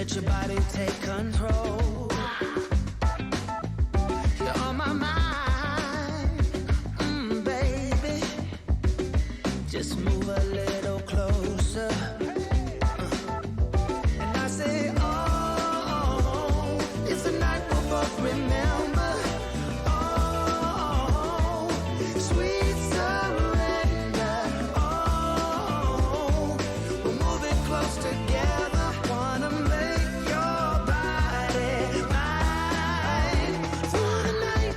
Let your body take control. You're on my mind, baby. Just move a little closer. And I say, oh, it's a night we'll both remember. Oh, sweet surrender. Oh, we're moving close together. Wanna make your body mine through the night.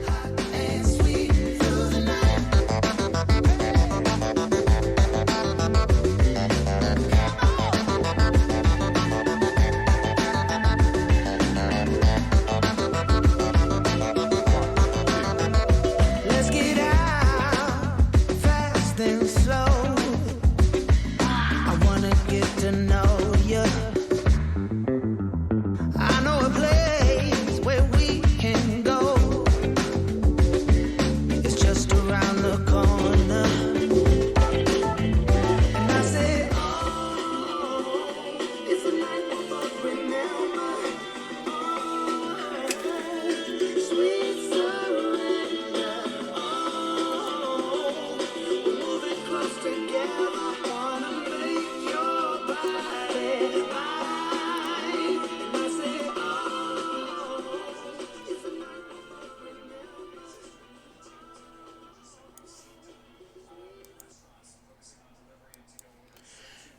Hot and sweet through the night. Let's get out fast and slow. I wanna get to know you. I know a place where we can go. It's just around the corner. And I say, oh, it's a night we'll both remember. Oh, sweet surrender. Oh, we're moving close together. Wanna make your body mine. And I say, oh, it's a night we'll both remember.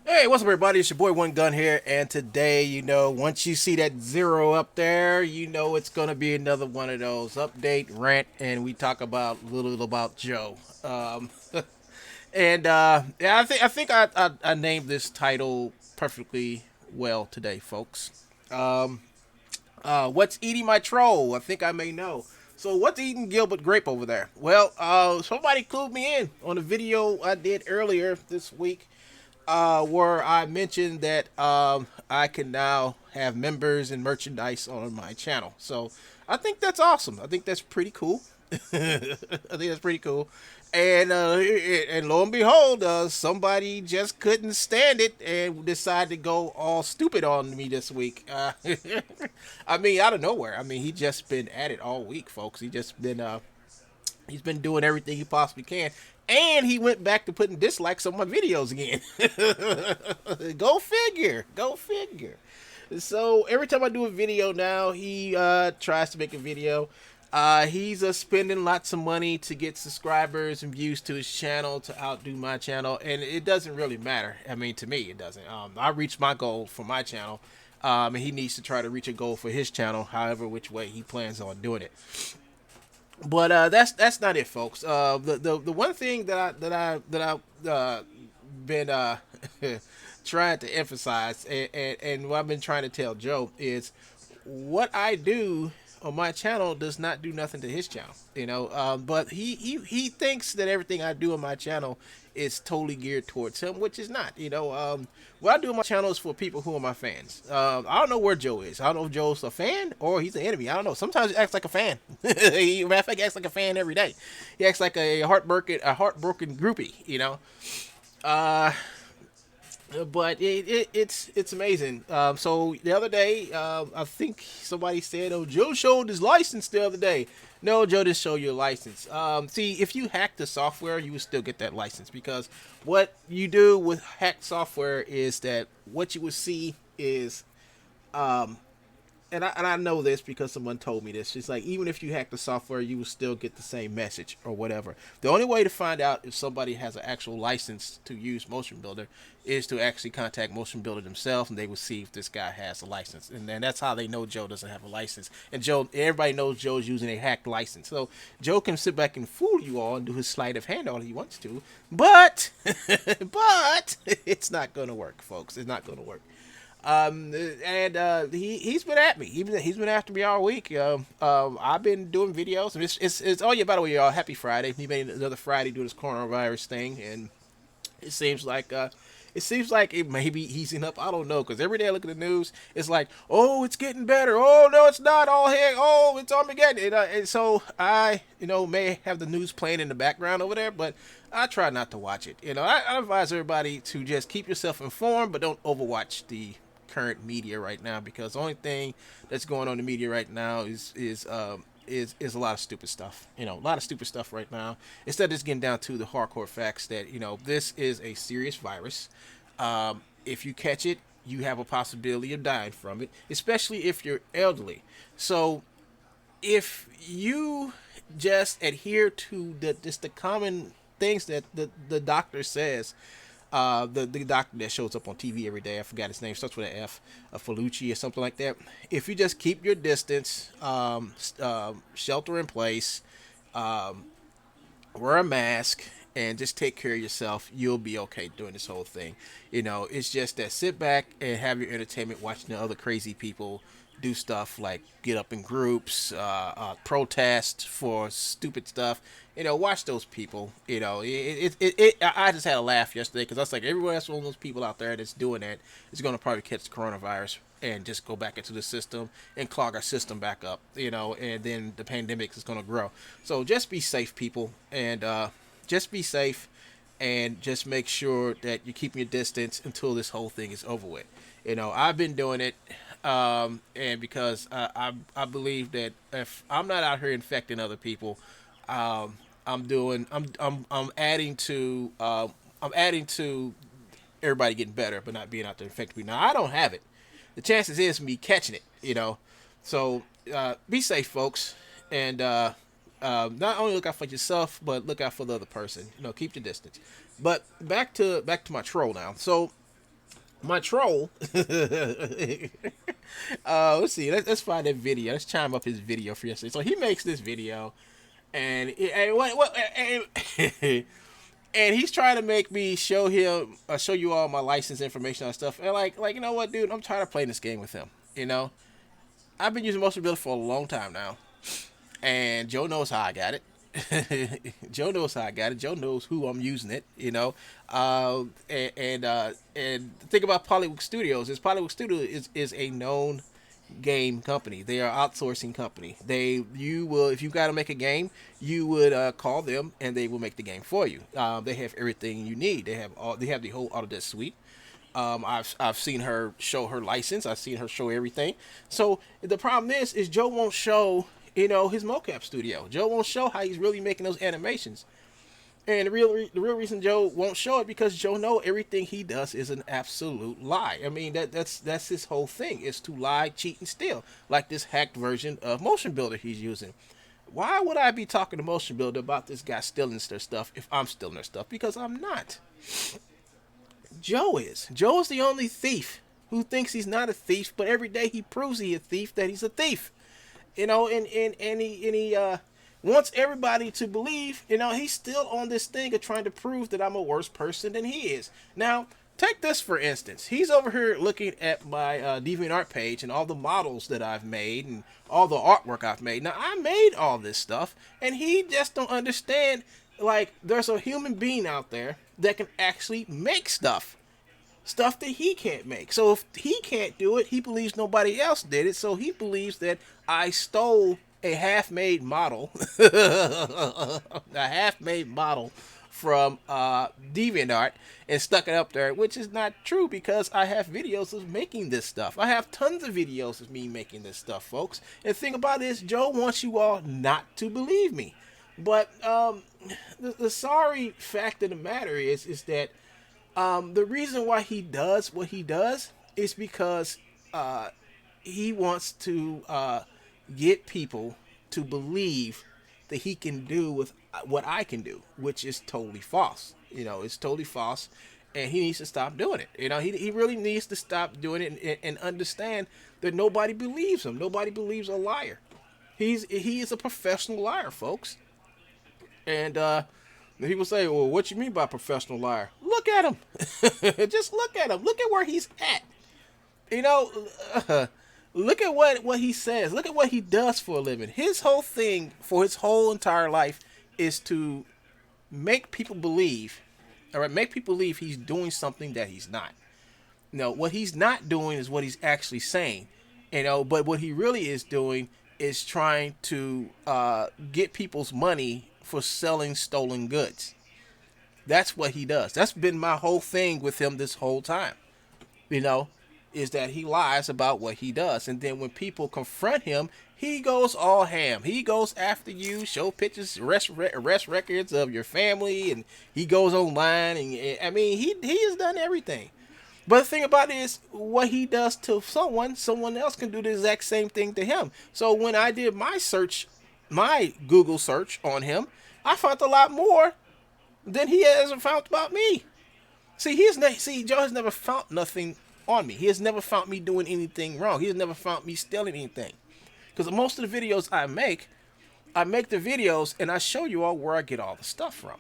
Hey, what's up, everybody? It's your boy One Gun here, and today, once you see that 0 up there, it's gonna be another one of those update rant, and we talk about a little about Joe. And yeah, I think I named this title perfectly well today, folks. What's eating my troll? I think I may know. So what's eating Gilbert Grape over there? Well, somebody clued me in on a video I did earlier this week. Where I mentioned that I can now have members and merchandise on my channel. So I think that's awesome. I think that's pretty cool. I think that's pretty cool. And lo and behold, somebody just couldn't stand it and decided to go all stupid on me this week. I mean, out of nowhere. I mean, he just been at it all week, folks. He's been doing everything he possibly can. And he went back to putting dislikes on my videos again. Go figure. Go figure. So every time I do a video now, he tries to make a video. He's spending lots of money to get subscribers and views to his channel to outdo my channel. And it doesn't really matter. I mean, to me, it doesn't. I reached my goal for my channel. And he needs to try to reach a goal for his channel, however which way he plans on doing it. But that's not it, folks. The one thing that I been trying to emphasize and what I've been trying to tell Joe is what I do on my channel does not do nothing to his channel, but he thinks that everything I do on my channel is totally geared towards him, which is not. What I do on my channel is for people who are my fans. I don't know where Joe is. I don't know if Joe's a fan or he's an enemy. I don't know. Sometimes he acts like a fan. Matter of fact, he acts like a fan every day. He acts like a heartbroken groupie, But it's amazing. So the other day, I think somebody said, "Oh, Joe showed his license the other day." No, Joe didn't show you a license. See, if you hack the software, you would still get that license, because what you do with hacked software is that what you would see is, and I know this because someone told me this. It's like, even if you hack the software, you will still get the same message or whatever. The only way to find out if somebody has an actual license to use Motion Builder is to actually contact Motion Builder themselves, and they will see if this guy has a license. And then that's how they know Joe doesn't have a license. And everybody knows Joe's using a hacked license. So Joe can sit back and fool you all and do his sleight of hand all he wants to. But it's not going to work, folks. It's not going to work. He's been at me. He's been after me all week. I've been doing videos, and it's oh yeah, by the way, y'all, happy Friday. He made another Friday doing this coronavirus thing, and it seems like it seems like it may be easing up. I don't know, because every day I look at the news, it's like, oh, it's getting better. Oh no, it's not. All heck, oh, it's Armageddon. And so I, may have the news playing in the background over there, but I try not to watch it. I advise everybody to just keep yourself informed, but don't overwatch the current media right now, because the only thing that's going on in the media right now is a lot of stupid stuff. A lot of stupid stuff right now. Instead of just getting down to the hardcore facts that this is a serious virus. If you catch it, you have a possibility of dying from it, especially if you're elderly. So if you just adhere to the common things that the doctor says, the doctor that shows up on TV every day, I forgot his name, starts with an F, a Felucci or something like that. If you just keep your distance, shelter in place, wear a mask, and just take care of yourself, you'll be okay during this whole thing. It's just that sit back and have your entertainment watching the other crazy people do stuff like get up in groups, protest for stupid stuff. Watch those people. I just had a laugh yesterday, because I was like, everyone else, one of those people out there that's doing that is going to probably catch the coronavirus and just go back into the system and clog our system back up. And then the pandemic is going to grow. So just be safe, people, and just be safe, and just make sure that you're keeping your distance until this whole thing is over with. I've been doing it. And because I believe that if I'm not out here infecting other people, I'm adding to everybody getting better, but not being out there infecting people. Now I don't have it. The chances is me catching it. So be safe, folks, and not only look out for yourself, but look out for the other person. Keep your distance. But back to my troll now. So my troll. Let's see. Let's find that video. Let's chime up his video for yesterday. So he makes this video, and and he's trying to make me show you all my license information and stuff. And like you know what, dude? I'm tired of playing this game with him. I've been using Motion Builder for a long time now, and Joe knows how I got it. Joe knows how I got it. Joe knows who I'm using it. And the thing about Polywood Studios is Polywood Studio is a known game company. They are an outsourcing company. You will, if you got to make a game, you would call them and they will make the game for you. They have everything you need. They have the whole Autodesk suite. I've seen her show her license. I've seen her show everything. So the problem is Joe won't show his mocap studio. Joe won't show how he's really making those animations. And the real reason Joe won't show it, because Joe know everything he does is an absolute lie. I mean, that's his whole thing, is to lie, cheat, and steal. Like this hacked version of Motion Builder he's using. Why would I be talking to Motion Builder about this guy stealing their stuff if I'm stealing their stuff? Because I'm not. Joe is. Joe is the only thief who thinks he's not a thief, but every day he proves he's a thief, that he's a thief. And he wants everybody to believe, he's still on this thing of trying to prove that I'm a worse person than he is. Now, take this for instance. He's over here looking at my DeviantArt page and all the models that I've made and all the artwork I've made. Now, I made all this stuff, and he just don't understand, like, there's a human being out there that can actually make stuff that he can't make. So if he can't do it, he believes nobody else did it. So he believes that I stole a half-made model, from DeviantArt and stuck it up there, which is not true, because I have videos of making this stuff. I have tons of videos of me making this stuff, folks. And the thing about it is, Joe wants you all not to believe me. But the sorry fact of the matter is that the reason why he does what he does is because he wants to get people to believe that he can do with what I can do, which is totally false. It's totally false, and he needs to stop doing it. He really needs to stop doing it and understand that nobody believes him. Nobody believes a liar. He is a professional liar, folks. And people say, well, what you mean by professional liar? Look at him. Just look at him. Look at where he's at. Look at what he says. Look at what he does for a living. His whole thing for his whole entire life is to make people believe, All right, make people believe he's doing something that he's not. No, what he's not doing is what he's actually saying. But what he really is doing is trying to get people's money for selling stolen goods. That's what he does. That's been my whole thing with him this whole time. You know, is that he lies about what he does, and then when people confront him, he goes all ham. He goes after you, show pictures, arrest records of your family, and he goes online, and I mean, he has done everything. But the thing about it is, what he does to someone else can do the exact same thing to him. So when I did my search, my Google search on him, I found a lot more than he has found about me. Joe has never found nothing on me. He has never found me doing anything wrong. He has never found me stealing anything. Because most of the videos I make the videos and I show you all where I get all the stuff from.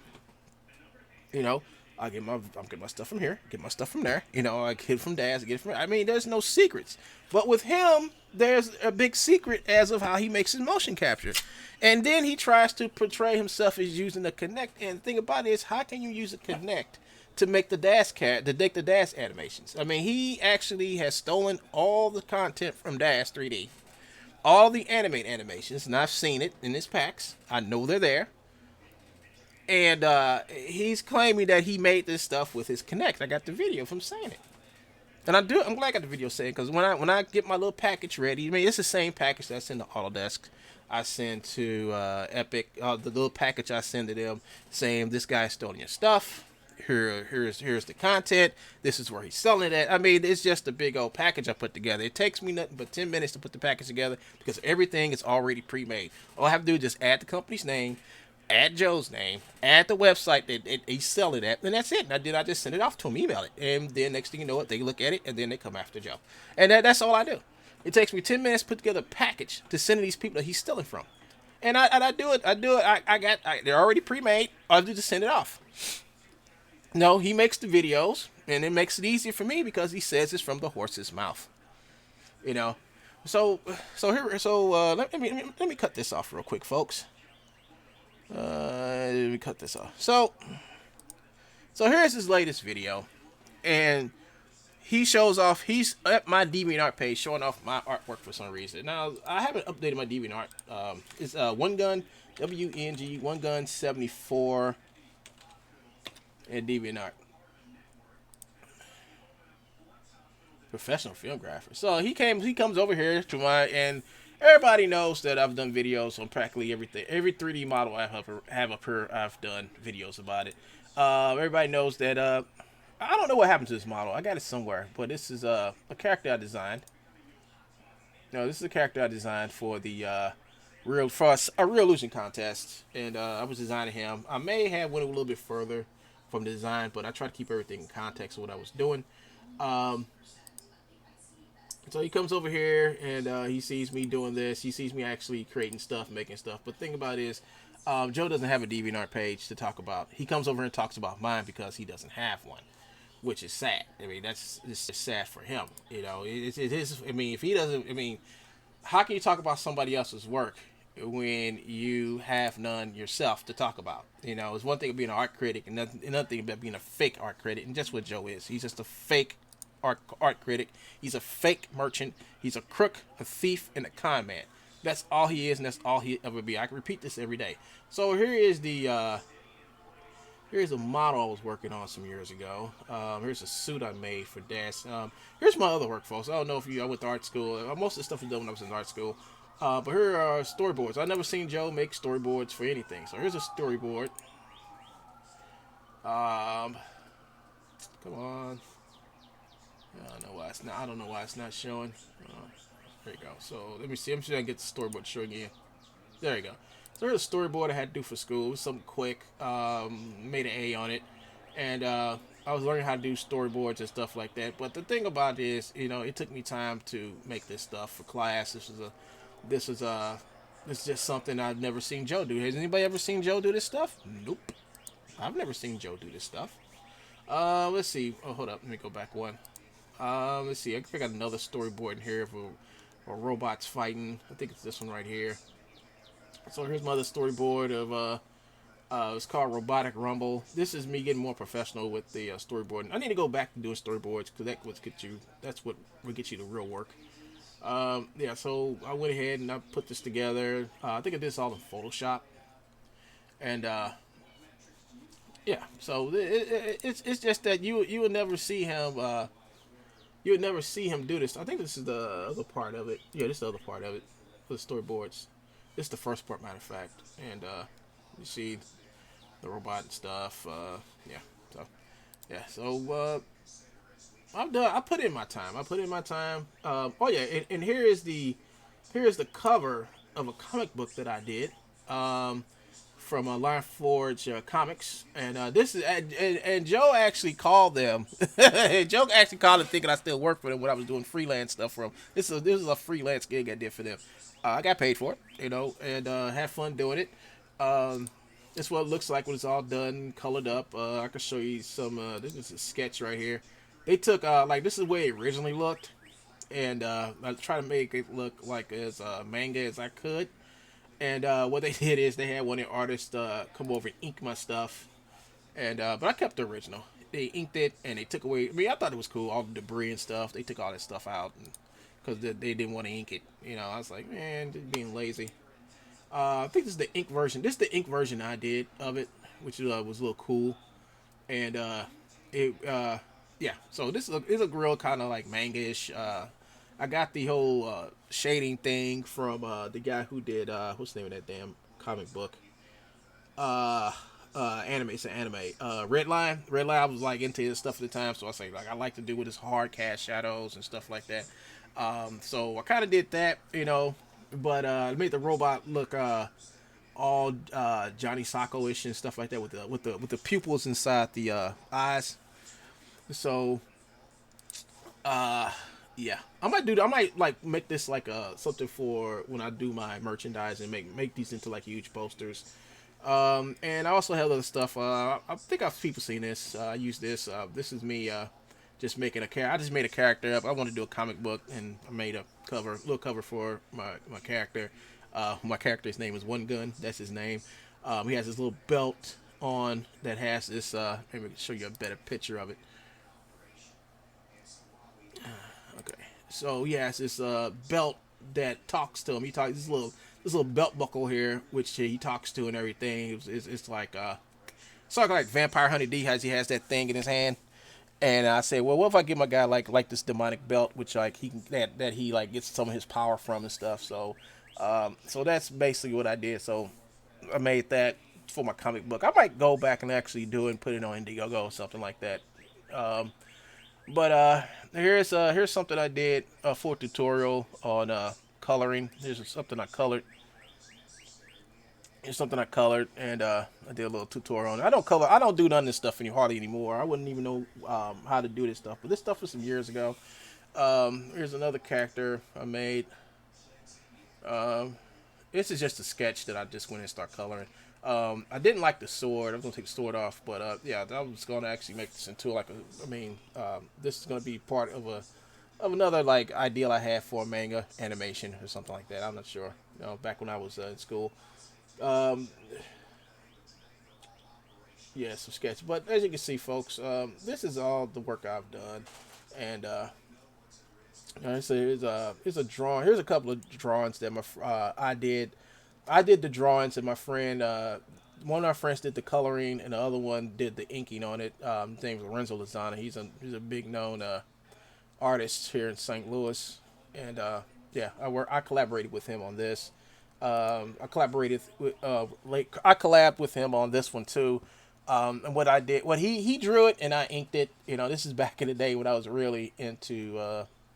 You know, I get my stuff from here, get my stuff from there. You know, I get it from Dad's, I get it from. I mean, there's no secrets. But with him, there's a big secret as of how he makes his motion capture. And then he tries to portray himself as using the Kinect. And the thing about it is, how can you use a Kinect to make the dash animations? I mean, he actually has stolen all the content from Dash 3D, all the animations, and I've seen it in his packs. I know they're there. And he's claiming that he made this stuff with his Kinect. I got the video from saying it. And I'm glad I got the video saying, because when I get my little package ready, I mean, it's the same package that's in the Autodesk I send to Epic. The little package I send to them saying, this guy's stolen your stuff. Here's the content. This is where he's selling it at. I mean, it's just a big old package I put together. It takes me nothing but 10 minutes to put the package together because everything is already pre-made. All I have to do is just add the company's name, add Joe's name, add the website that he's selling at, and that's it. And I just send it off to him, email it. And then next thing you know, they look at it, and then they come after Joe. And that's all I do. It takes me 10 minutes to put together a package to send to these people that he's stealing from. And I do it. They're already pre-made. All I do is just send it off. No, he makes the videos, and it makes it easier for me because he says it's from the horse's mouth. You know, let me cut this off real quick, folks. Let me cut this off. So here's his latest video, and he shows off. He's at my DeviantArt page showing off my artwork for some reason. Now I haven't updated my DeviantArt. It's One Gun WNG One Gun 74. And DeviantArt. Professional film grapher. So he comes over here to and everybody knows that I've done videos on practically everything. Every 3D model I have up here, I've done videos about it. Everybody knows that I don't know what happened to this model. I got it somewhere, but this is a character I designed. No, this is a character I designed for the a real illusion contest, and I was designing him. I may have went a little bit further from the design, but I try to keep everything in context of what I was doing. So he comes over here and he sees me doing this. He sees me actually creating stuff, making stuff. But the thing about it is, Joe doesn't have a DeviantArt page to talk about. He comes over and talks about mine because he doesn't have one, which is sad. I mean, it's just sad for him. You know, it is. I mean, if he doesn't, I mean, how can you talk about somebody else's work when you have none yourself to talk about? You know, it's one thing being an art critic, and another thing about being a fake art critic, and just what Joe is. He's just a fake art critic. He's a fake merchant. He's a crook, a thief, and a con man. That's all he is, and that's all he'll ever be. I can repeat this every day. So here's a model I was working on some years ago. Here's a suit I made for Dash. Here's my other work, folks. I don't know if I went to art school. Most of the stuff was done when I was in art school. But here are storyboards. I've never seen Joe make storyboards for anything. So here's a storyboard. Come on. I don't know why it's not showing. There you go. So let me see. I'm sure I can get the storyboard showing again. There you go. So here's a storyboard I had to do for school. It was something quick. Made an A on it. And I was learning how to do storyboards and stuff like that. But the thing about it is, you know, it took me time to make this stuff for class. This is just something I've never seen Joe do. Has anybody ever seen Joe do this stuff? Nope. I've never seen Joe do this stuff. Let's see. Oh, hold up. Let me go back one. Let's see. I think I got another storyboard in here for robots fighting. I think it's this one right here. So here's my other storyboard of It's called Robotic Rumble. This is me getting more professional with the storyboarding. I need to go back to doing storyboards because that's what will get you the real work. Yeah, so I went ahead and I put this together. I think I did this all in Photoshop, and yeah, so it's just that you would never see him. You would never see him do this. I think this is the other part of it. Yeah, this is the other part of it. The storyboards. This is the first part, matter of fact, and you see the robot and stuff. Yeah, so yeah, so I'm done. I put in my time. I put in my time. Oh yeah, and here is the cover of a comic book that I did. From Lion Forge Comics, and this is and Joe actually called them. Joe actually called them thinking I still work for them when I was doing freelance stuff for them. This is a freelance gig I did for them. I got paid for it, and had fun doing it. Um, this is what it looks like when it's all done, colored up. I can show you some. This is a sketch right here. They took like this is the way it originally looked, and I tried to make it look like as manga as I could. And what they did is they had one of the artists come over and ink my stuff, and but I kept the original. They inked it and they took away. I mean, I thought it was cool, all the debris and stuff. They took all that stuff out because they didn't want to ink it. I was like, man, just being lazy. I think this is the ink version. This is the ink version I did of it, which was a little cool. And it yeah. So is a real kind of like manga-ish. I got the whole shading thing from the guy who did what's the name of that damn comic book? Anime. It's an anime. Redline. Redline. I was like into his stuff at the time, so I say like I like to do with his hard cast shadows and stuff like that. So I kind of did that, but I made the robot look all Johnny Sacco-ish and stuff like that with the pupils inside the eyes. So yeah, I might like make this like something for when I do my merchandise and make these into like huge posters. And I also have other stuff. I think I've people seen this. I use this. This is me just making a character. I just made a character up. I want to do a comic book, and I made a little cover for my character. My character's name is One Gun. That's his name. He has this little belt on that has this. Let me show you a better picture of it. Okay, so he has this belt that talks to him. He talks this little belt buckle here, which he talks to and everything. It's like sort of like Vampire Hunter D has. He has that thing in his hand. And I said, well, what if I give my guy like this demonic belt, which like he can that he like gets some of his power from and stuff. So that's basically what I did. So I made that for my comic book. I might go back and actually do it and put it on Indiegogo or something like that. Um, but here's something I did for a tutorial on coloring. Here's something I colored. It's something I colored, and I did a little tutorial on it. I don't color. I don't do none of this stuff hardly anymore. I wouldn't even know how to do this stuff. But this stuff was some years ago. Here's another character I made. Um, this is just a sketch that I just went and start coloring. I didn't like the sword. I was gonna take the sword off, but yeah, I was gonna actually make this into like a. I mean, this is gonna be part of another like ideal I had for a manga animation or something like that. I'm not sure. Back when I was in school. Um, yeah, some sketch. But as you can see, folks, this is all the work I've done, and so here's a drawing. Here's a couple of drawings that I did. I did the drawings, and my friend, one of our friends did the coloring, and the other one did the inking on it. His name is Lorenzo Lozana. He's a big known artist here in St. Louis, and yeah, I collaborated with him on this. I collabed with him on this one too. And what I did, he drew it and I inked it. This is back in the day when I was really into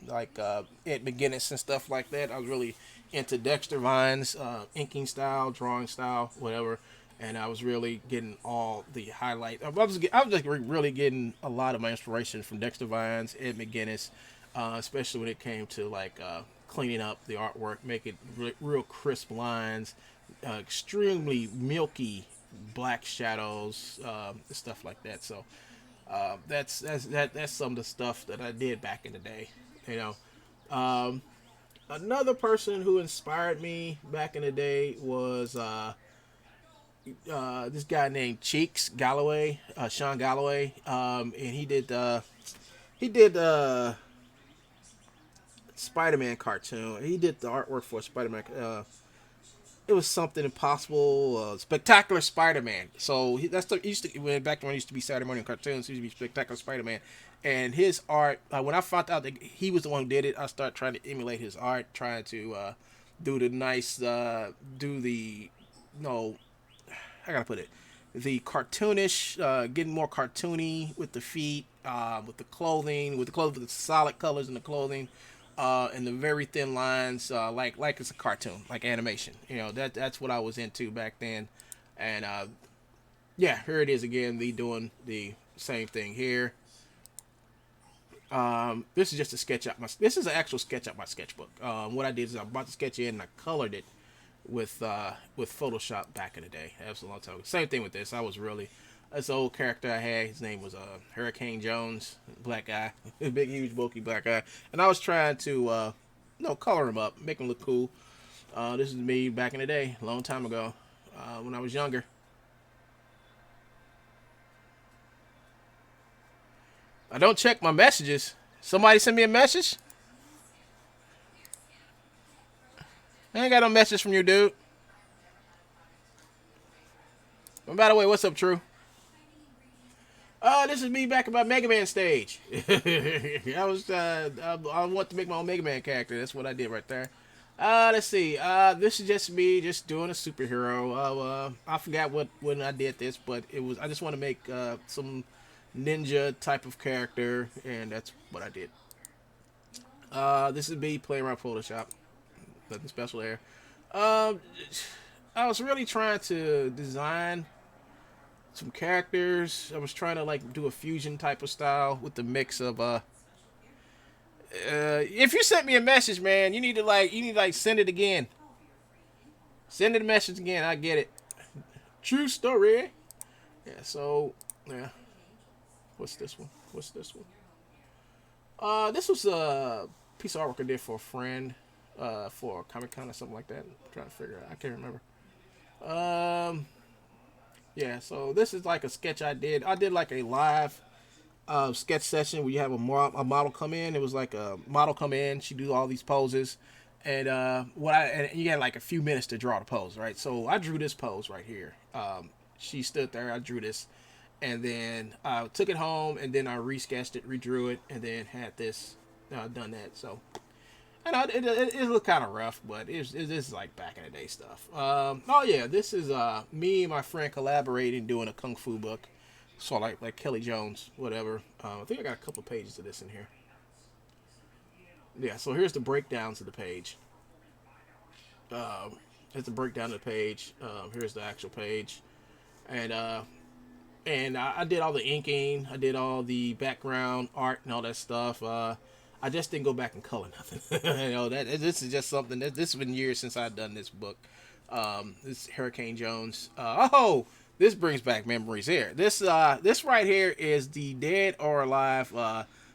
like Ed McGuinness and stuff like that. I was really into Dexter Vine's inking style, drawing style, whatever. And I was really getting all the highlight. I was just really getting a lot of my inspiration from Dexter Vine's, Ed McGuinness, especially when it came to like cleaning up the artwork, make it real crisp lines, extremely milky black shadows, stuff like that. So that's some of the stuff that I did back in the day. You know, another person who inspired me back in the day was this guy named Cheeks Galloway, Sean Galloway, and he did Spider-Man cartoon. He did the artwork for Spider-Man. It was something impossible, spectacular Spider-Man. So that's the used to when back when it used to be Saturday morning cartoons. It used to be spectacular Spider-Man, and his art. When I found out that he was the one who did it, I started trying to emulate his art, trying to do the nice, do the no, I gotta put it, the cartoonish, getting more cartoony with the feet, with the clothing, with the solid colors in the clothing, and the very thin lines, like it's a cartoon, like animation. That's what I was into back then, and yeah, here it is again. The doing the same thing here. This is just a sketch out my. This is an actual sketch out my sketchbook. What I did is I brought the sketch in and I colored it with Photoshop back in the day. That was a long time ago. Same thing with this. I was really this old character I had. His name was Hurricane Jones, black guy, big huge bulky black guy, and I was trying to color him up, make him look cool. This is me back in the day, a long time ago, when I was younger. I don't check my messages. Somebody send me a message. I ain't got no message from you, dude. And by the way, what's up, True? This is me back at my Mega Man stage. I want to make my own Mega Man character. That's what I did right there. Let's see. This is just me just doing a superhero. I forgot when I did this, but I just want to make some ninja type of character, and that's what I did. This is me playing around Photoshop. Nothing special there. Um, I was really trying to design some characters. I was trying to like do a fusion type of style with the mix of if you sent me a message, man, you need to send it again. Send it a message again. I get it. True story. Yeah. So yeah. What's this one? What's this one? This was a piece of artwork I did for a friend, for Comic Con or something like that. I'm trying to figure out. I can't remember. Um, yeah. So this is like a sketch I did. I did like a live sketch session where you have a model come in. It was like a model come in. She do all these poses, and and you had like a few minutes to draw the pose, right? So I drew this pose right here. She stood there. I drew this, and then I took it home, and then I resketched it, redrew it, and then had this done that. So I know it looked kind of rough, but this is like back in the day stuff. Oh yeah, this is me and my friend collaborating doing a kung fu book. So like Kelly Jones, whatever. I think I got a couple of pages of this in here. Yeah, so here's the breakdowns of the page. Here's the breakdown of the page. Here's the actual page, and I did all the inking. I did all the background art and all that stuff. I just didn't go back and color nothing. This is just something that this has been years since I've done this book. This Hurricane Jones. This brings back memories here. This right here is the dead or alive,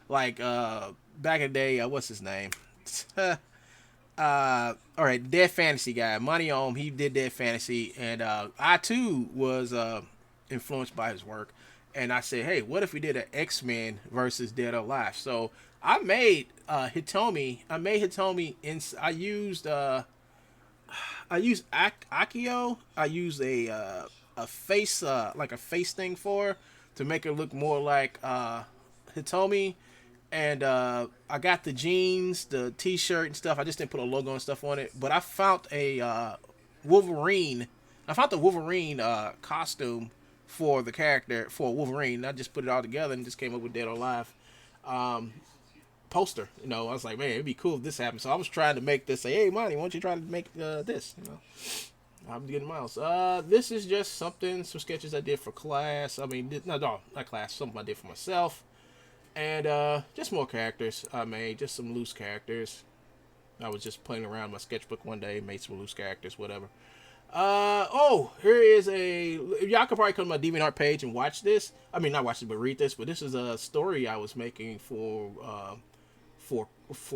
back in the day. What's his name? All right, Dead Fantasy guy, Monty Ohm. He did Dead Fantasy, and I too was influenced by his work. And I said, hey, what if we did an X-Men versus Dead or Alive? So I made Hitomi. I made Hitomi. I used Akio. I used a face like a face thing for her to make her look more like Hitomi. And I got the jeans, the T-shirt and stuff. I just didn't put a logo and stuff on it. But I found a Wolverine. I found the Wolverine costume for the character for Wolverine. I just put it all together and just came up with Dead or Alive poster. I was like, man, it'd be cool if this happened. So I was trying to make this. Say, hey, Monty, why don't you try to make this? I'm getting miles. This is just some sketches I did for class. I mean, no, not class. Something I did for myself. And just more characters I made, just some loose characters. I was just playing around my sketchbook one day, made some loose characters, whatever. Here is y'all could probably come to my DeviantArt page and watch this. I mean, not watch it, but read this. But this is a story I was making for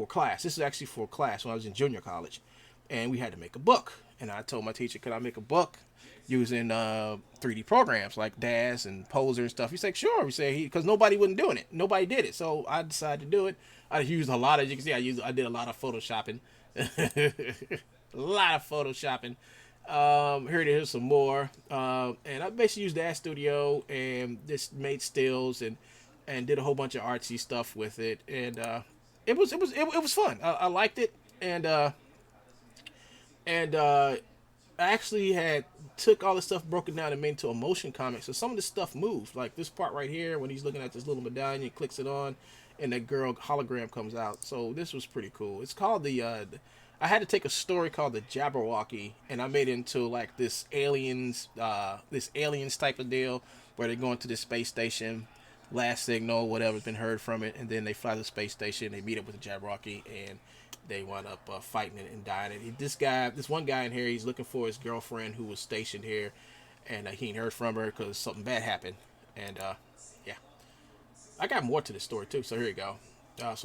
class. This is actually for class when I was in junior college, and we had to make a book. and I told my teacher, could I make a book using 3D programs like DAZ and Poser and stuff? He said, sure. He said, because nobody wasn't doing it. Nobody did it. So I decided to do it. I used a lot of, you can see, I did a lot of photoshopping. A lot of photoshopping. Here's some more. And I basically used that studio and just made stills and did a whole bunch of artsy stuff with it. And it was fun. I liked it. And I actually had took all the stuff broken down and made into a motion comic. So some of the stuff moves. Like this part right here, when he's looking at this little medallion, he clicks it on, and that girl hologram comes out. So this was pretty cool. It's called the. I had to take a story called the Jabberwocky, and I made it into like this aliens type of deal where they're going to this space station, last signal, whatever's been heard from it, and then they fly to the space station. They meet up with the Jabberwocky, and they wound up fighting it and dying it. This one guy in here, he's looking for his girlfriend who was stationed here, and he ain't heard from her because something bad happened. And yeah, I got more to this story too. So here you go.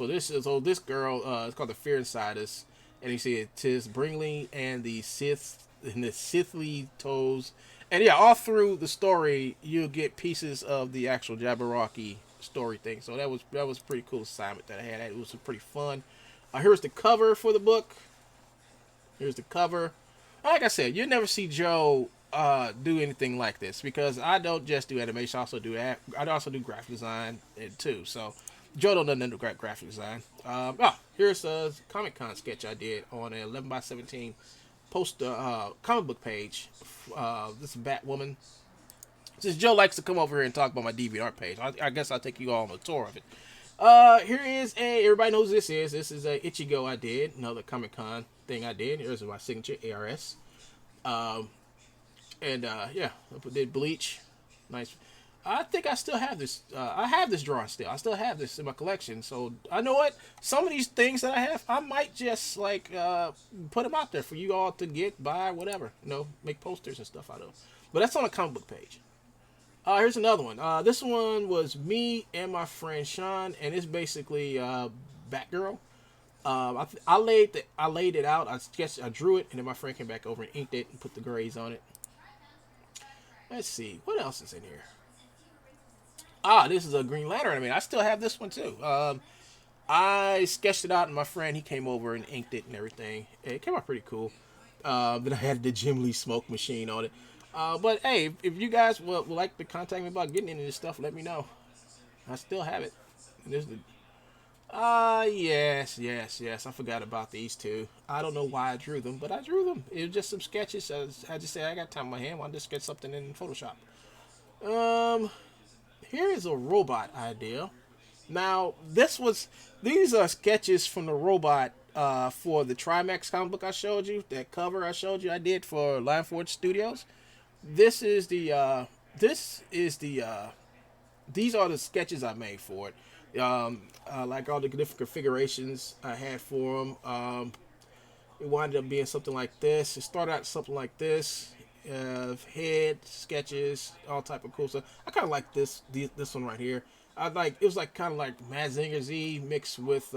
This girl, it's called the Fear Inside Us, and you see it, tis Bringley and the Sithly toes, and yeah, all through the story you'll get pieces of the actual Jabberwocky story thing. So that was a pretty cool assignment that I had. It was pretty fun. Here's the cover for the book. Here's the cover. Like I said, you'll never see Joe do anything like this because I don't just do animation. I also do graphic design too. So Joe don't know graphic design. Here's a Comic Con sketch I did on an 11x17 poster comic book page. This Batwoman. Since Joe likes to come over here and talk about my DeviantArt page, I guess I'll take you all on a tour of it. Here is everybody knows this is. This is a Ichigo I did, another Comic Con thing I did. Here's my signature, ARS. Yeah, I did Bleach. Nice. I think I still have this. I have this drawing still. I still have this in my collection. So I know what some of these things that I have, I might just like put them out there for you all to get, buy, whatever. Make posters and stuff out of. But that's on a comic book page. Here's another one. This one was me and my friend Sean, and it's basically Batgirl. I laid it out. I drew it, and then my friend came back over and inked it and put the grays on it. Let's see what else is in here. This is a Green Lantern. I mean, I still have this one too. I sketched it out, and my friend he came over and inked it and everything. It came out pretty cool. Then I had the Jim Lee smoke machine on it. But hey, if you guys would like to contact me about getting into this stuff, let me know. I still have it. And there's the yes. I forgot about these two. I don't know why I drew them, but I drew them. It was just some sketches. I just said I got time on my hand. Why not just sketch something in Photoshop? Here is a robot idea. Now these are sketches from the robot for the Trimax comic book I showed you. That cover I showed you I did for Lion Forge Studios. These are the sketches I made for it. Like all the different configurations I had for them. It wound up being something like this. It started out something like this. Head sketches, all type of cool stuff. I kind of like this one right here. It was like kind of like Mazinger Z mixed with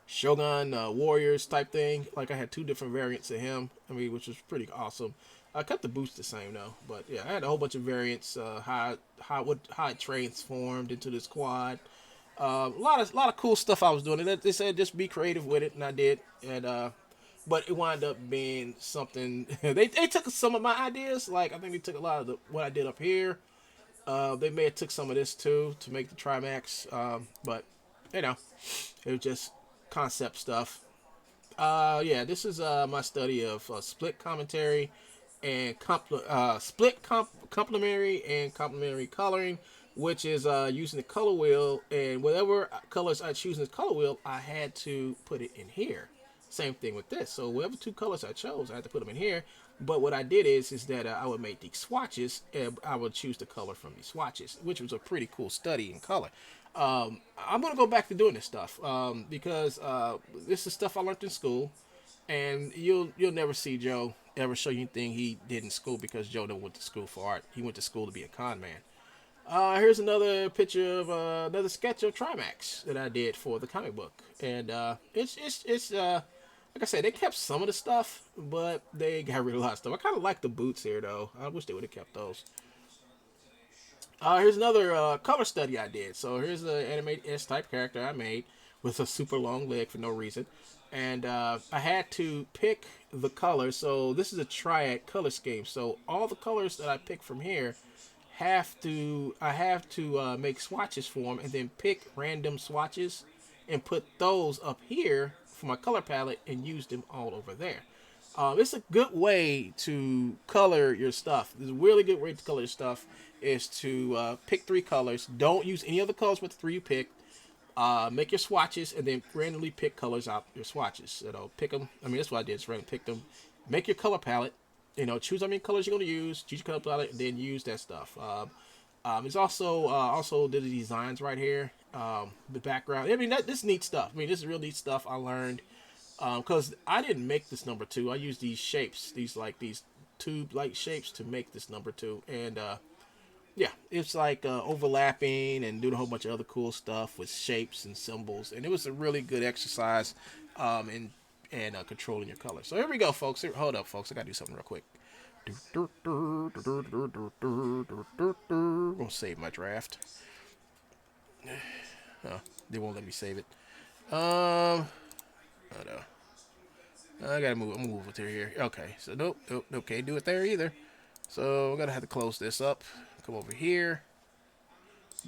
Shogun Warriors type thing. Like I had two different variants of him. I mean, which was pretty awesome. I kept the boost the same though, but yeah, I had a whole bunch of variants. How it transformed into this quad. A lot of cool stuff I was doing. They said just be creative with it, and I did. And but it wound up being something. They took some of my ideas. Like I think they took a lot of what I did up here. They may have took some of this too to make the Trimax. But it was just concept stuff. This is my study of split commentary and complementary and complementary coloring, which is using the color wheel, and whatever colors I choose in the color wheel, I had to put it in here. Same thing with this. So whatever two colors I chose, I had to put them in here. But what I did is that I would make these swatches, and I would choose the color from these swatches, which was a pretty cool study in color. I'm gonna go back to doing this stuff because this is stuff I learned in school, and you'll never see Joe ever show you anything he did in school because Joe never went to school for art. He went to school to be a con man. Here's another picture of another sketch of Trimax that I did for the comic book, and it's like I said, they kept some of the stuff, but they got rid of a lot of stuff. I kind of like the boots here, though. I wish they would have kept those. Here's another color study I did. So here's the animated S-type character I made with a super long leg for no reason. And I had to pick the colors. So this is a triad color scheme. So all the colors that I pick from here I have to make swatches for them and then pick random swatches and put those up here for my color palette and use them all over there. It's a good way to color your stuff. It's a really good way to color your stuff is to pick three colors. Don't use any other colors but the three you pick. Make your swatches and then randomly pick colors out your swatches. Pick them. I mean, that's what I did. Just randomly pick them. Make your color palette. Choose how many colors you're going to use. Choose your color palette and then use that stuff. It's also did the designs right here. The background. I mean, this neat stuff. I mean, this is real neat stuff I learned because I didn't make this number two. I used these shapes, these tube-like shapes to make this number two, and yeah, it's like overlapping and doing a whole bunch of other cool stuff with shapes and symbols, and it was a really good exercise in controlling your color. So here we go, folks. Hold up, folks. I gotta do something real quick. I'm gonna save my draft. Oh, they won't let me save it. Oh no. I gotta move. I'm move it to here. Okay. So nope. Can't do it there either. So I'm gonna have to close this up. Come over here.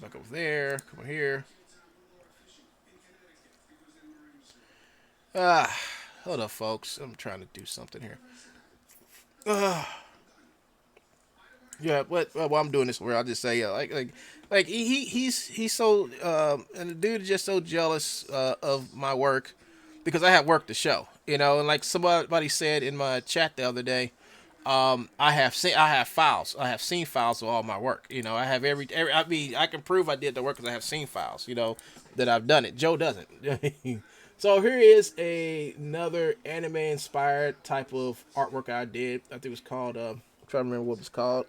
Back over there. Come over here. Ah, hold up, folks. I'm trying to do something here. Yeah, but while I'm doing this, where I'll just say, like he's so, and the dude is just so jealous of my work because I have work to show, and like somebody said in my chat the other day, I have files, I have scene files of all my work, I have every I mean, I can prove I did the work because I have scene files, that I've done it. Joe doesn't. So here is another anime inspired type of artwork I did. I think it was called. I'm trying to remember what it was called.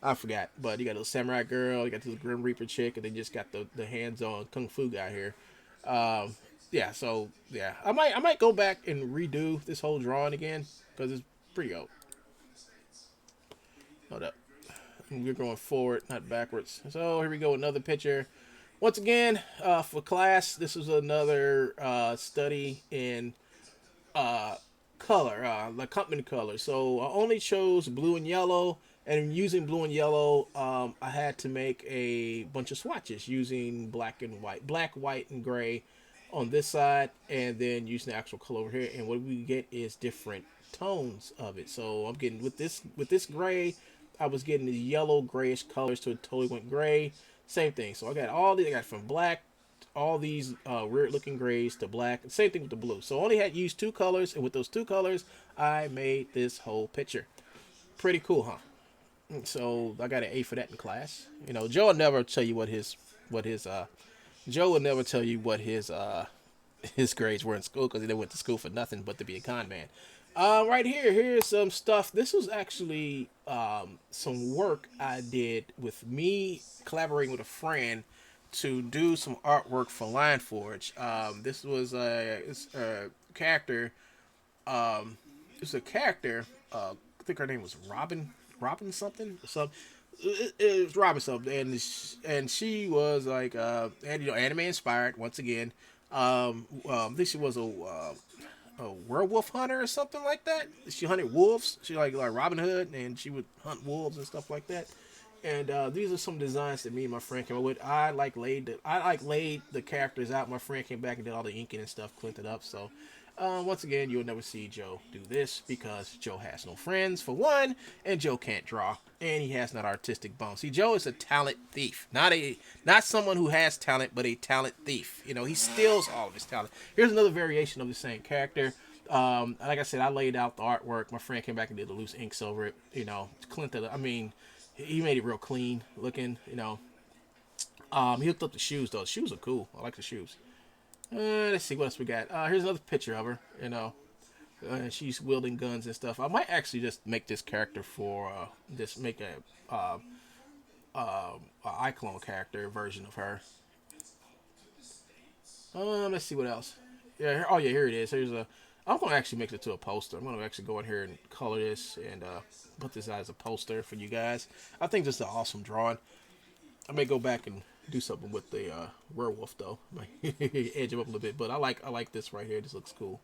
I forgot, but you got a samurai girl, you got the Grim Reaper chick, and then just got the hands on kung fu guy here. Yeah, so yeah, I might go back and redo this whole drawing again because it's pretty old. Hold up, we're going forward, not backwards. So here we go, another picture. Once again, for class, this is another study in color, the company color. So I only chose blue and yellow, and using blue and yellow, I had to make a bunch of swatches using black, white, and gray on this side, and then using the actual color over here. And what we get is different tones of it. So I'm getting with this gray, I was getting the yellow grayish colors, so it totally went gray. Same thing. So I got all these. I got from black all these weird looking grays to black. Same thing with the blue. So I only had used two colors, and with those two colors, I made this whole picture. Pretty cool, huh? So I got an A for that in class. Joe will never tell you what his Joe will never tell you what his grades were in school because he never went to school for nothing but to be a con man. Right here's some stuff. This was actually some work I did with me collaborating with a friend to do some artwork for Lion Forge. This was a character. It's a character. I think her name was Robin something. It was Robin something, and she was like, and anime inspired once again. I think she was a werewolf hunter or something like that. She hunted wolves. She like Robin Hood, and she would hunt wolves and stuff like that. And these are some designs that me and my friend came up with. I laid the characters out. My friend came back and did all the inking and stuff, cleaned it up. So once again, you'll never see Joe do this because Joe has no friends for one, and Joe can't draw, and he has not artistic bone. See, Joe is a talent thief, not someone who has talent, but a talent thief. He steals all of his talent. Here's another variation of the same character. Like I said, I laid out the artwork. My friend came back and did the loose inks over it. Clinton. I mean, he made it real clean looking. He hooked up the shoes though. The shoes are cool. I like the shoes. Let's see what else we got. Here's another picture of her. She's wielding guns and stuff. I might actually just make this character for just make a iClone character version of her. Let's see what else. Yeah. Oh yeah, here it is. Here's a. I'm gonna actually make it to a poster. I'm gonna actually go in here and color this and put this as a poster for you guys. I think this is an awesome drawing. I may go back and do something with the werewolf though. Might edge him up a little bit, but I like this right here. This looks cool.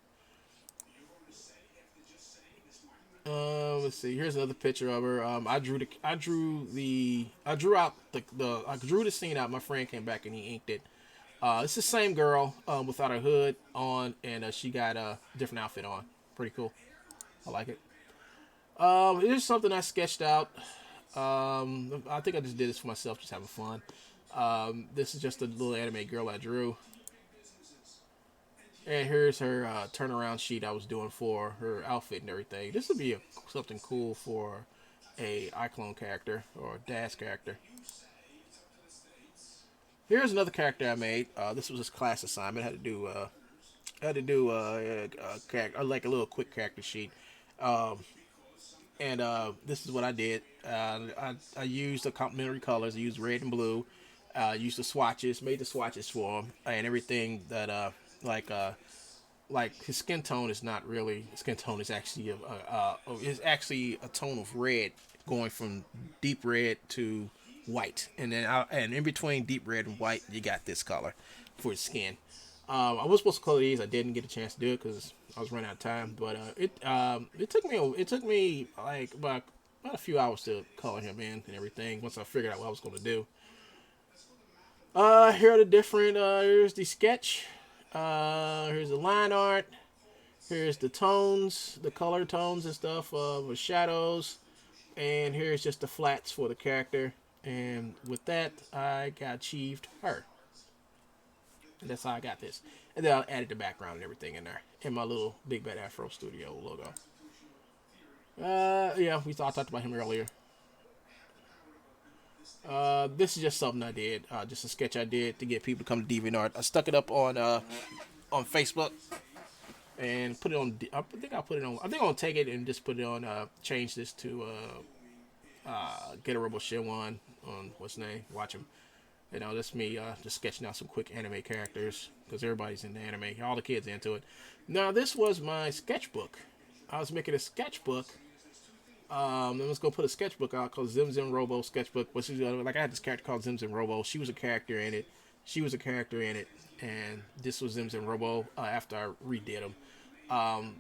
Let's see. Here's another picture of her. I drew the scene out. My friend came back and he inked it. It's the same girl without her hood on, and she got a different outfit on. Pretty cool. I like it. Here's something I sketched out. I think I just did this for myself, just having fun. This is just a little anime girl I drew. And here's her turnaround sheet I was doing for her outfit and everything. This would be something cool for a iClone character or a DAS character. Here's another character I made. This was his class assignment. I had to do a character, like a little quick character sheet. Um, and this is what I did. I used the complementary colors. I used red and blue. Used the swatches, made the swatches for him, and everything that like uh, like his skin tone is not really skin tone is actually is actually a tone of red going from deep red to white, and then and in between deep red and white you got this color for his skin. I was supposed to color these. I didn't get a chance to do it because I was running out of time. But it took me like about a few hours to color him in and everything. Once I figured out what I was going to do. Here are the different. Here's the sketch. Here's the line art. Here's the tones, the color tones and stuff with shadows. And here's just the flats for the character. And with that, I got achieved her. And that's how I got this. And then I added the background and everything in there. And my little Big Bad Afro Studio logo. Yeah, I talked about him earlier. This is just something I did. Just a sketch I did to get people to come to DeviantArt. I stuck it up on Facebook and put it on. I think I'll put it on. I think I'll take it and just put it on. Change this to Get a Robo Shinwan on what's his name. Watch him. That's me just sketching out some quick anime characters because everybody's into anime. All the kids into it. Now this was my sketchbook. I was making a sketchbook. Let's go put a sketchbook out called Zim Zim Robo sketchbook. Which is like I had this character called Zim Zim Robo. She was a character in it. She was a character in it, and this was Zim Zim Robo after I redid them. Um,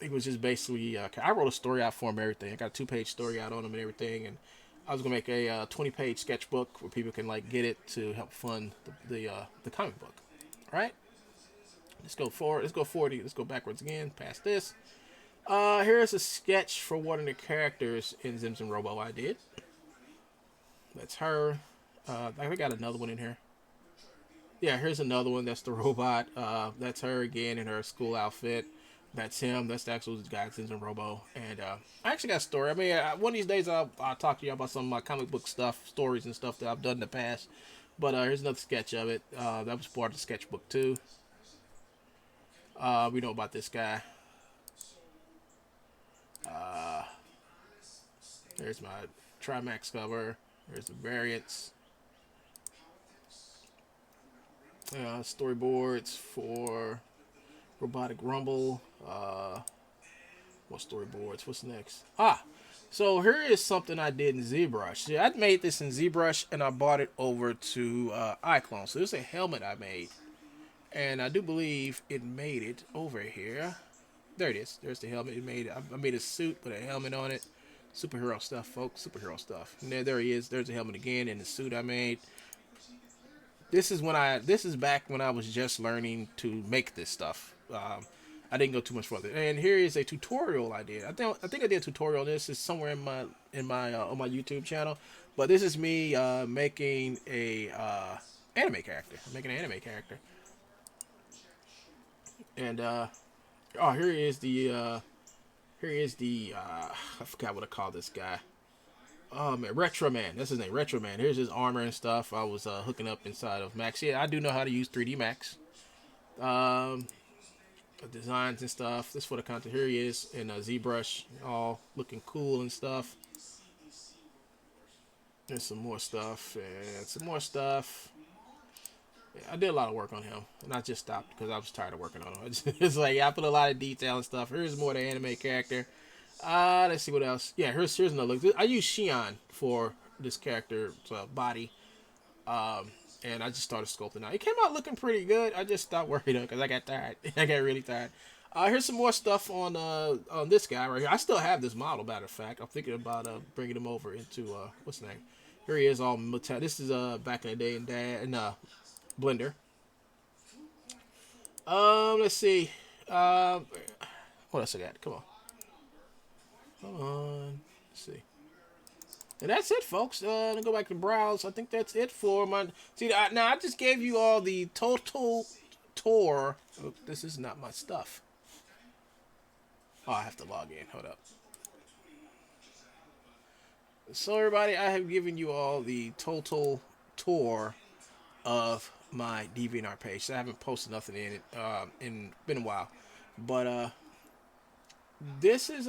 it was just basically I wrote a story out for him, everything. I got a 2-page story out on him and everything, and I was gonna make a 20-page sketchbook where people can like get it to help fund the comic book. All right, let's go forward. Let's go forward. Let's go backwards again. Past this. Here's a sketch for one of the characters in Zim Zim Robo I did. That's her. I got another one in here. Yeah, here's another one. That's the robot. That's her again in her school outfit. That's him. That's the actual guy in Zim Zim Robo. And I actually got a story. I mean, one of these days I'll talk to you about some of my comic book stuff, stories and stuff that I've done in the past. But here's another sketch of it. That was part of the sketchbook too. We know about this guy. There's my Trimax cover. There's the variants. Storyboards for Robotic Rumble. What storyboards? What's next? So here is something I did in ZBrush. Yeah, I made this in ZBrush and I bought it over to iClone. So this is a helmet I made. And I do believe it made it over here. There it is. There's the helmet. It made it. I made a suit with a helmet on it. Superhero stuff, folks. Superhero stuff. And there he is. There's the helmet again and the suit I made. This is back when I was just learning to make this stuff. I didn't go too much further. And here is a tutorial I did. I think I did a tutorial. This is somewhere in my on my YouTube channel. But this is me making a anime character. I'm making an anime character. And here is the I forgot what I call this guy. Oh man, Retro Man. That's his name, Retro Man. Here's his armor and stuff. I was hooking up inside of Max. Yeah, I do know how to use 3D Max. Um, Designs and stuff. This for the content. Here he is in ZBrush, all looking cool and stuff. There's some more stuff and some more stuff. I did a lot of work on him, and I just stopped because I was tired of working on him. It's like I put a lot of detail and stuff. Here's more the anime character. Let's see what else. Yeah, here's another look. I use Shion for this character's body, and I just started sculpting out. It came out looking pretty good. I just stopped working on it because I got tired. I got really tired. Here's some more stuff on this guy right here. I still have this model, matter of fact. I'm thinking about bringing him over into what's his name. Here he is, all metallic. This is back in the day in Blender. Let's see. What else I got? Come on. Come on. Let's see. And that's it, folks. Let go back to browse. I think that's it for my. See, now I just gave you all the total tour. Oh, this is not my stuff. Oh, I have to log in. Hold up. So, everybody, I have given you all the total tour of my DeviantArt page. So I haven't posted nothing in it in been a while, but this is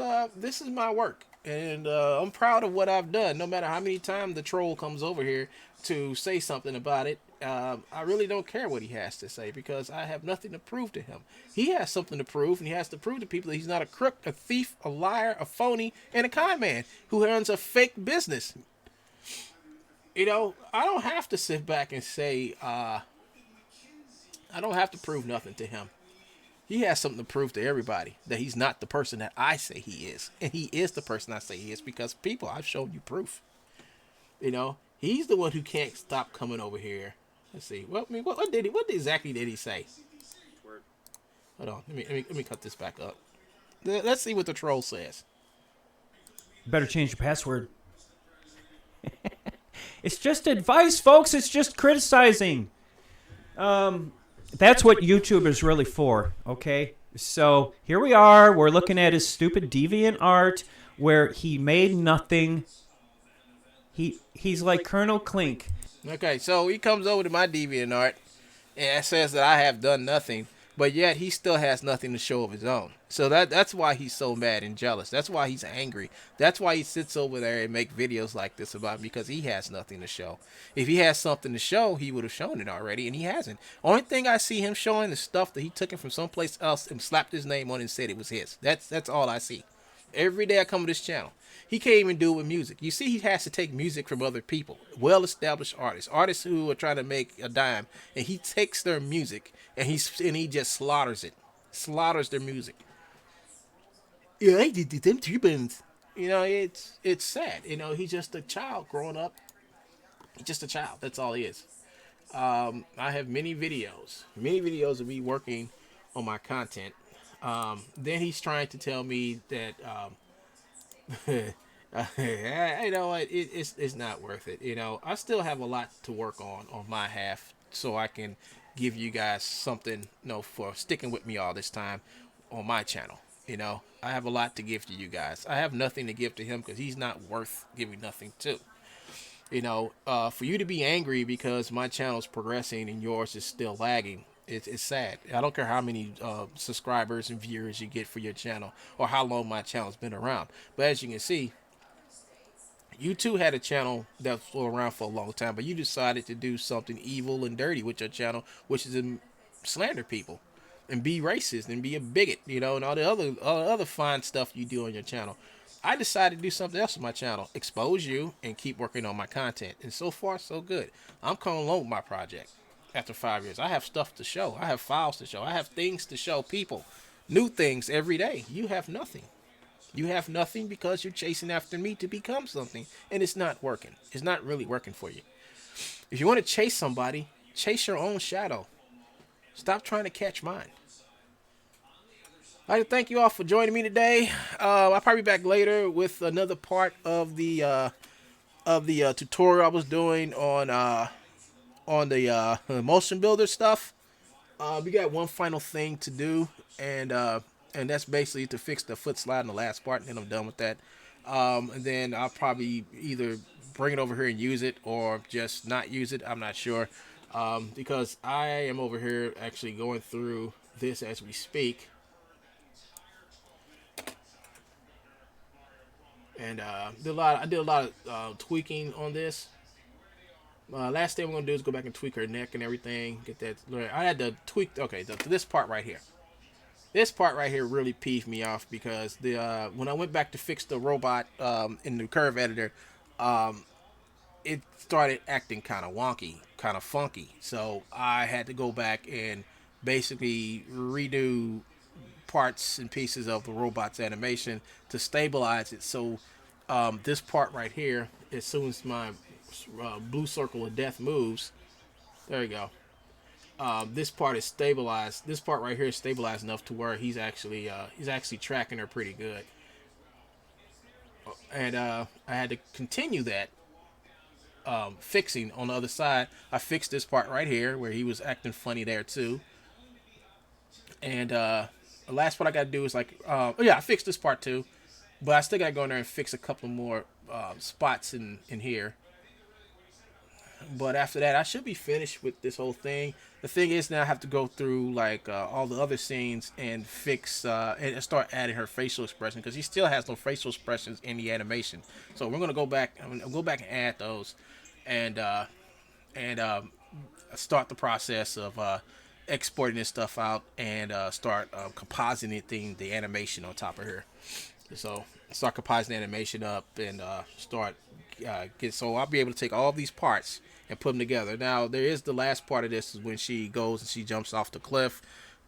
my work, and I'm proud of what I've done. No matter how many times the troll comes over here to say something about it, I really don't care what he has to say because I have nothing to prove to him. He has something to prove, and he has to prove to people that he's not a crook, a thief, a liar, a phony, and a con man who runs a fake business. You know, I don't have to sit back and say I don't have to prove nothing to him. He has something to prove to everybody that he's not the person that I say he is. And he is the person I say he is because people, I've shown you proof. You know, he's the one who can't stop coming over here. Let's see. Well, I mean, what exactly did he say? Hold on. Let me cut this back up. Let's see what the troll says. Better change your password. It's just advice, folks. It's just criticizing. That's what YouTube is really for, okay? So here we are. We're looking at his stupid deviant art where he made nothing. He's like Colonel Klink. Okay, so he comes over to my DeviantArt and says that I have done nothing, but yet he still has nothing to show of his own. So that's why he's so mad and jealous. That's why he's angry. That's why he sits over there and make videos like this about him because he has nothing to show. If he has something to show, he would have shown it already, and he hasn't. Only thing I see him showing is stuff that he took it from someplace else and slapped his name on it and said it was his. That's all I see. Every day I come to this channel. He can't even do it with music. You see, he has to take music from other people, well-established artists who are trying to make a dime, and he takes their music and he just slaughters their music. Yeah, I did them turbans. You know, it's sad. You know, he's just a child growing up. He's just a child. That's all he is. I have many videos of me working on my content. Then he's trying to tell me that you know what? It's not worth it. You know, I still have a lot to work on my half, so I can give you guys something. You know, for sticking with me all this time on my channel. You know, I have a lot to give to you guys. I have nothing to give to him because he's not worth giving nothing to. You know, for you to be angry because my channel's progressing and yours is still lagging, it's sad. I don't care how many subscribers and viewers you get for your channel or how long my channel's been around. But as you can see, you too had a channel that was around for a long time, but you decided to do something evil and dirty with your channel, which is to slander people and be racist and be a bigot, you know, and all the other fine stuff you do on your channel. I decided to do something else with my channel, expose you, and keep working on my content. And so far, so good. I'm coming along with my project after 5 years. I have stuff to show. I have files to show. I have things to show people. New things every day. You have nothing. You have nothing because you're chasing after me to become something. And it's not working. It's not really working for you. If you want to chase somebody, chase your own shadow. Stop trying to catch mine. I'd like to thank you all for joining me today. I'll probably be back later with another part of the tutorial I was doing on the motion builder stuff. We got one final thing to do, and that's basically to fix the foot slide in the last part, and then I'm done with that. And then I'll probably either bring it over here and use it, or just not use it. I'm not sure, because I am over here actually going through this as we speak. And I did a lot of tweaking on this. Last thing we're gonna do is go back and tweak her neck and everything. Get that. I had to tweak. Okay, this part right here. This part right here really peeved me off because when I went back to fix the robot in the curve editor, um, it started acting kind of wonky, kind of funky. So I had to go back and basically redo parts and pieces of the robot's animation to stabilize it. So this part right here, as soon as my blue circle of death moves, there you go. This part is stabilized. This part right here is stabilized enough to where he's actually tracking her pretty good. And I had to continue that fixing on the other side. I fixed this part right here where he was acting funny there too. And the last part I got to do is oh yeah, I fixed this part too, but I still got to go in there and fix a couple more spots in here. But after that, I should be finished with this whole thing. The thing is, now I have to go through all the other scenes and fix and start adding her facial expression because he still has no facial expressions in the animation. So we're gonna go back. I'm gonna go back and add those, and start the process of exporting this stuff out and start compositing the animation on top of here. So start compositing animation up and start so I'll be able to take all these parts and put them together. Now there is the last part of this is when she goes and she jumps off the cliff,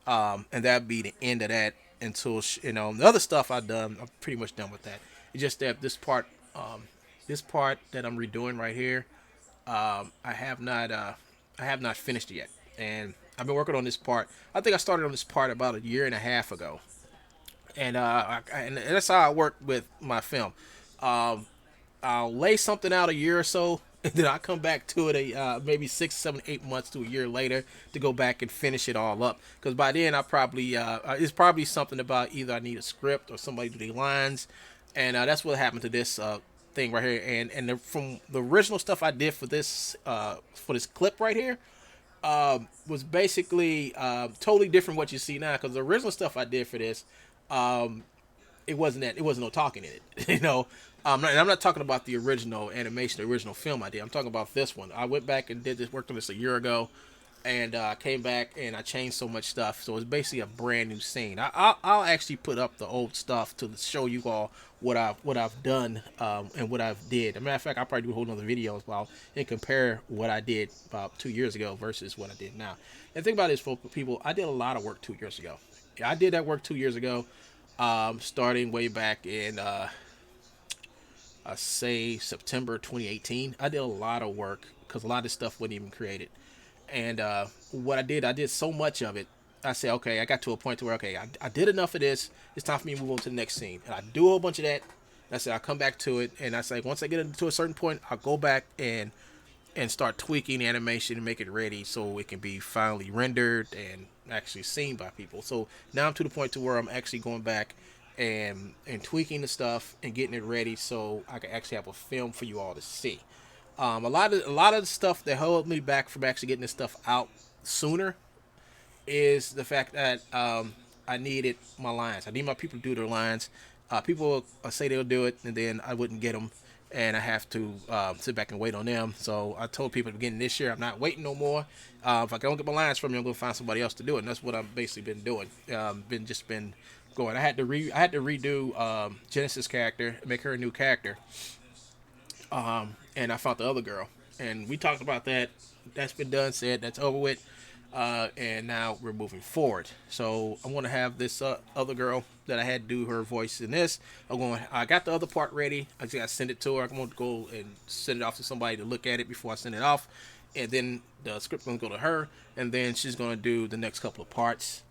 and that'd be the end of that until the other stuff I've done. I'm pretty much done with that. It's just that this part that I'm redoing right here, I have not finished it yet, and I've been working on this part. I think I started on this part about a year and a half ago, and and that's how I work with my film. I'll lay something out a year or so, and then I'll come back to it maybe 6, 7, 8 months to a year later to go back and finish it all up. Because by then I probably it's probably something about either I need a script or somebody to do the lines, and that's what happened to this thing right here. And from the original stuff I did for this clip right here. Was basically totally different what you see now, because the original stuff I did for this, it wasn't no talking in it. I'm not talking about the original animation, the original film I did. I'm talking about this one. I went back and worked on this a year ago, and came back and I changed so much stuff. So it's basically a brand new scene. I'll actually put up the old stuff to show you all what I've done and what I've did. As a matter of fact, I'll probably do a whole nother video as well and compare what I did about 2 years ago versus what I did now. And think about this, for people, I did a lot of work 2 years ago. I did that work 2 years ago, starting way back in I say September 2018. I did a lot of work because a lot of this stuff wasn't even created. And what I did so much of it. I said, okay, I got to a point to where, okay, I did enough of this. It's time for me to move on to the next scene. And I do a whole bunch of that. And I said, I'll come back to it. And I say, once I get to a certain point, I'll go back and start tweaking the animation and make it ready so it can be finally rendered and actually seen by people. So now I'm to the point to where I'm actually going back and tweaking the stuff and getting it ready so I can actually have a film for you all to see. A lot of the stuff that held me back from actually getting this stuff out sooner is the fact that I needed my lines. I need my people to do their lines. People say they'll do it, and then I wouldn't get them, and I have to sit back and wait on them. So I told people at the beginning of this year, I'm not waiting no more. If I don't get my lines from you, I'm going to find somebody else to do it, and that's what I've basically been doing. Been going. I had to redo Genesis' character, make her a new character. And I found the other girl, and we talked about that. That's been done, said that's over with, and now we're moving forward. So I'm going to have this other girl that I had to do her voice in this. I got the other part ready. I just got to send it to her. I'm going to go and send it off to somebody to look at it before I send it off, and then the script's going to go to her, and then she's going to do the next couple of parts.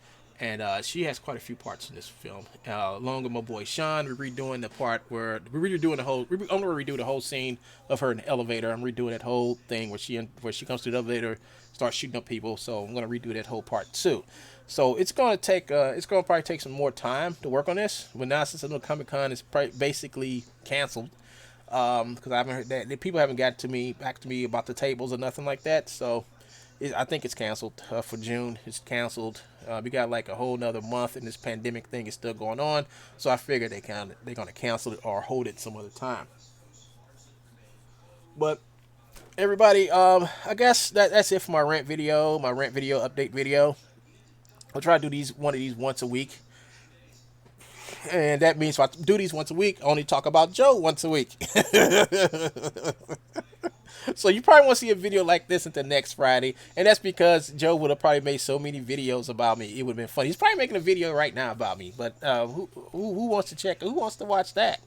And she has quite a few parts in this film. Along with my boy Sean, we're redoing the part where I'm going to redo the whole scene of her in the elevator. I'm redoing that whole thing where she comes to the elevator, starts shooting up people. So I'm going to redo that whole part too. So it's going to probably take some more time to work on this. But now, since I know Comic-Con is basically canceled, because I haven't heard that people haven't back to me about the tables or nothing like that. So I think it's canceled for June. It's canceled. We got like a whole nother month, and this pandemic thing is still going on. So I figured they're going to cancel it or hold it some other time. But everybody, I guess that's it for my rant video update video. I'll try to do one of these once a week. And that means if I do these once a week, I only talk about Joe once a week. So you probably won't see a video like this until next Friday, and that's because Joe would have probably made so many videos about me. It would have been funny. He's probably making a video right now about me, but who wants to check? Who wants to watch that?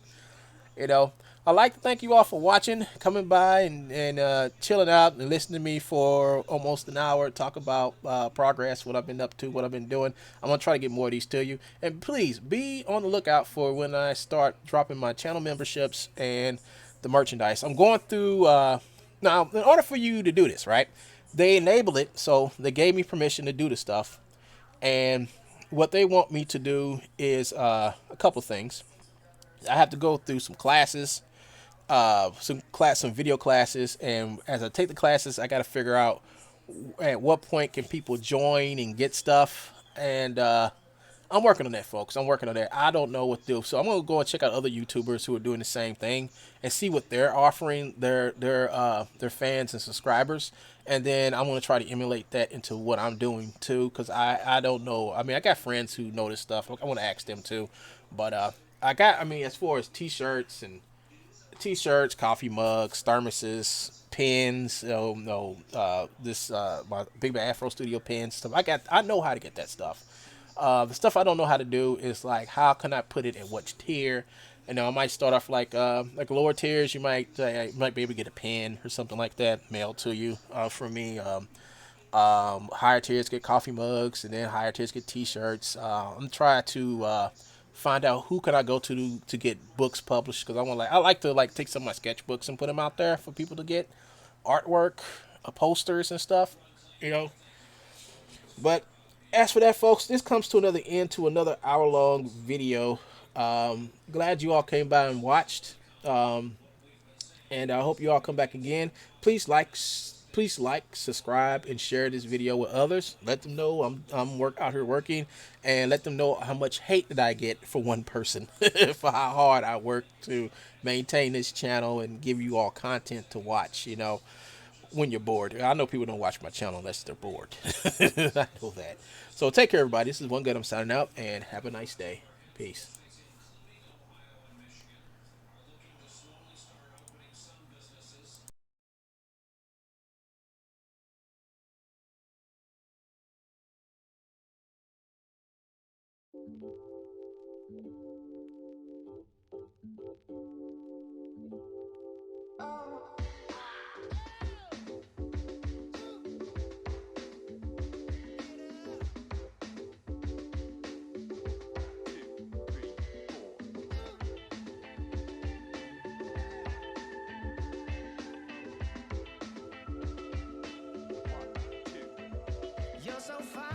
You know, I'd like to thank you all for watching, coming by and chilling out and listening to me for almost an hour, talk about progress, what I've been up to, what I've been doing. I'm going to try to get more of these to you. And please be on the lookout for when I start dropping my channel memberships and the merchandise. I'm going through, now, in order for you to do this, right, they enable it, so they gave me permission to do the stuff. And what they want me to do is a couple things. I have to go through some classes, some video classes, and as I take the classes, I got to figure out at what point can people join and get stuff. And I'm working on that, folks. I'm working on that. I don't know what to do, so I'm gonna go and check out other YouTubers who are doing the same thing and see what they're offering their fans and subscribers. And then I'm gonna try to emulate that into what I'm doing too, because I don't know. I mean, I got friends who know this stuff. I want to ask them too, but I mean, as far as t-shirts, coffee mugs, thermoses, pins, this my Big Bad Afro Studio pins stuff. I know how to get that stuff. The stuff I don't know how to do is like how can I put it in which tier. You know, I might start off like lower tiers. You might be able to get a pin or something like that mailed to you from me. Higher tiers get coffee mugs, and then higher tiers get T-shirts. I'm trying to find out who can I go to get books published, because I like to like take some of my sketchbooks and put them out there for people to get artwork, posters and stuff. You know, but as for that, folks, this comes to another end to another hour-long video. Glad you all came by and watched. And I hope you all come back again. Please like, subscribe, and share this video with others. Let them know I'm out here working, and let them know how much hate that I get for one person for how hard I work to maintain this channel and give you all content to watch. You know, when you're bored. I know people don't watch my channel unless they're bored. I know that. So take care, everybody. This is One Good. I'm signing out, and have a nice day. Peace. You're so fine.